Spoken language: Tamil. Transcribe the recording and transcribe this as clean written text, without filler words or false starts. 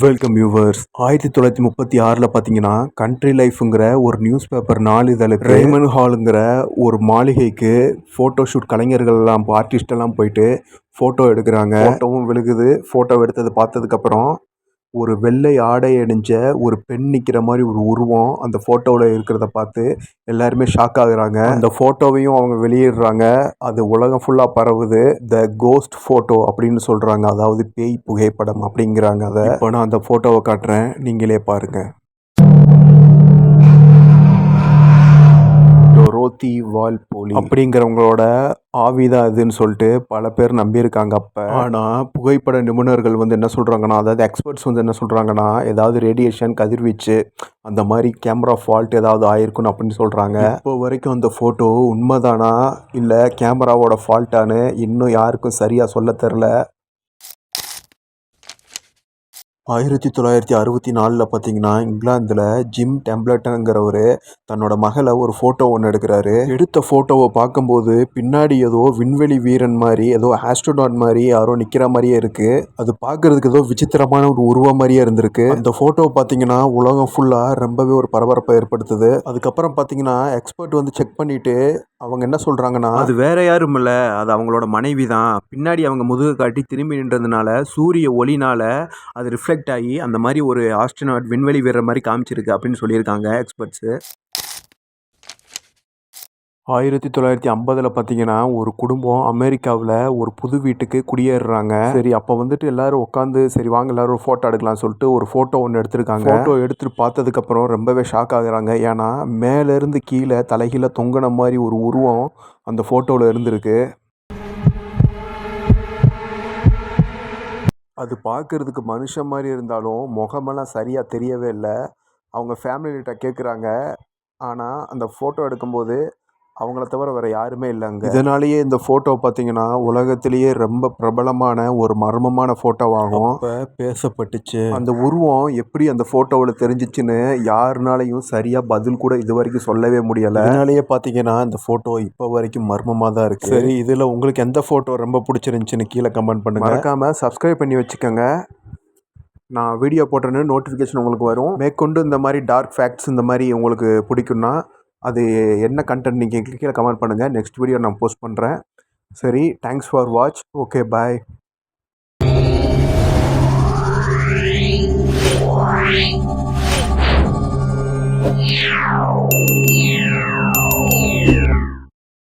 Welcome viewers. 1936 பார்த்தீங்கன்னா கண்ட்ரி லைஃப்ங்கிற ஒரு நியூஸ் பேப்பர் நாளிதழுக்கு ரேமன் ஹாலுங்கிற ஒரு மாளிகைக்கு ஃபோட்டோ ஷூட் கலைஞர்கள் எல்லாம் ஆர்டிஸ்ட் எல்லாம் போயிட்டு ஃபோட்டோ எடுக்கிறாங்க. ஃபோட்டோவும் விழுகுது. ஃபோட்டோ எடுத்தது பார்த்ததுக்கப்புறம் ஒரு வெள்ளை ஆடை அணிஞ்ச ஒரு பெண் நிற்கிற மாதிரி ஒரு உருவம் அந்த ஃபோட்டோவில் இருக்கிறத பார்த்து எல்லாருமே ஷாக் ஆகுறாங்க. அந்த ஃபோட்டோவையும் அவங்க வெளியிடுறாங்க. அது உலகம் ஃபுல்லாக பரவுது. த கோஸ்ட் ஃபோட்டோ அப்படின்னு சொல்கிறாங்க. அதாவது பேய் புகைப்படம் அப்படிங்கிறாங்க. அதை இப்போ நான் அந்த ஃபோட்டோவை காட்டுறேன், நீங்களே பாருங்கள். டொரோத்தி வால்போலி அப்படிங்கிறவங்களோட ஆவிதான் இதுன்னு சொல்லிட்டு பல பேர் நம்பியிருக்காங்க அப்போ. ஆனால் புகைப்பட நிபுணர்கள் வந்து என்ன சொல்கிறாங்கன்னா, அதாவது எக்ஸ்பர்ட்ஸ் வந்து என்ன சொல்கிறாங்கன்னா, ஏதாவது ரேடியேஷன் கதிர்வீச்சு அந்த மாதிரி கேமரா ஃபால்ட் ஏதாவது ஆயிருக்குன்னு அப்படின்னு சொல்கிறாங்க. இப்போ வரைக்கும் அந்த ஃபோட்டோ உண்மைதானா இல்லை கேமராவோட ஃபால்ட்டானு இன்னும் யாருக்கும் சரியாக சொல்ல தெரில. 1964 பார்த்தீங்கன்னா இங்கிலாந்தில் ஜிம் டெம்ப்ளட்டனுங்கிறவர் தன்னோட மகளை ஒரு ஃபோட்டோ ஒன்று எடுக்கிறாரு. எடுத்த ஃபோட்டோவை பார்க்கும்போது பின்னாடி ஏதோ விண்வெளி வீரன் மாதிரி, ஏதோ ஆஸ்ட்ரோனாட் மாதிரி யாரோ நிற்கிற மாதிரியே இருக்குது. அது பார்க்குறதுக்கு ஏதோ விசித்திரமான ஒரு உருவம் மாதிரியே இருந்திருக்கு. அந்த ஃபோட்டோவை பார்த்தீங்கன்னா உலகம் ஃபுல்லாக ரொம்பவே ஒரு பரபரப்பை ஏற்படுத்துது. அதுக்கப்புறம் பார்த்தீங்கன்னா எக்ஸ்பர்ட் வந்து செக் பண்ணிவிட்டு அவங்க என்ன சொல்கிறாங்கன்னா, அது வேற யாரும் இல்லை, அது அவங்களோட மனைவி தான். பின்னாடி அவங்க முதுகு காட்டி திரும்பி நின்றதுனால சூரிய ஒளினால் அது ரிஃப்ளெக்ட் ஆகி அந்த மாதிரி ஒரு ஆஸ்ட்ரோனாட் விண்வெளி வீரர் மாதிரி காமிச்சிருக்கு அப்படின்னு சொல்லியிருக்காங்க எக்ஸ்பர்ட்ஸு. 1950 பார்த்தீங்கன்னா ஒரு குடும்பம் அமெரிக்காவில் ஒரு புது வீட்டுக்கு குடியேறுறாங்க. சரி, அப்போ வந்துட்டு எல்லாரும் உட்காந்து சரி வாங்க எல்லாரும் ஒரு ஃபோட்டோ எடுக்கலாம்னு சொல்லிட்டு ஒரு ஃபோட்டோ ஒன்று எடுத்திருக்காங்க. ஃபோட்டோ எடுத்துட்டு பார்த்ததுக்கப்புறம் ரொம்பவே ஷாக் ஆகுறாங்க. ஏன்னா மேலேருந்து கீழே தலைகீழ தொங்கின மாதிரி ஒரு உருவம் அந்த ஃபோட்டோவில் இருந்திருக்கு. அது பார்க்குறதுக்கு மனுஷன் மாதிரி இருந்தாலும் முகமெல்லாம் சரியாக தெரியவே இல்லை. அவங்க ஃபேமிலிகிட்ட கேட்குறாங்க. ஆனால் அந்த ஃபோட்டோ எடுக்கும்போது அவங்கள தவிர வேறு யாருமே இல்லைங்க. இதனாலேயே இந்த ஃபோட்டோ பார்த்தீங்கன்னா உலகத்திலேயே ரொம்ப பிரபலமான ஒரு மர்மமான ஃபோட்டோவாகும் இப்போ பேசப்பட்டுச்சு. அந்த உருவம் எப்படி அந்த ஃபோட்டோவில் தெரிஞ்சிச்சுன்னு யாருனாலையும் சரியாக பதில் கூட இது வரைக்கும் சொல்லவே முடியலை. இதனாலேயே பார்த்தீங்கன்னா இந்த ஃபோட்டோ இப்போ வரைக்கும் மர்மமாக தான் இருக்குது. சரி, இதில் உங்களுக்கு எந்த ஃபோட்டோ ரொம்ப பிடிச்சிருந்துச்சின்னு கீழே கமெண்ட் பண்ணுங்கள். மறக்காமல் சப்ஸ்கிரைப் பண்ணி வச்சுக்கோங்க. நான் வீடியோ போட்டேன்னு நோட்டிஃபிகேஷன் உங்களுக்கு வரும். மேற்கொண்டு இந்த மாதிரி டார்க் ஃபேக்ட்ஸ் இந்த மாதிரி உங்களுக்கு பிடிக்குன்னா அது என்ன கண்டென்ட் நீங்கள் கீழே கமெண்ட் பண்ணுங்கள். நெக்ஸ்ட் வீடியோ நான் போஸ்ட் பண்ணுறேன். சரி, thanks for watch. Okay, bye.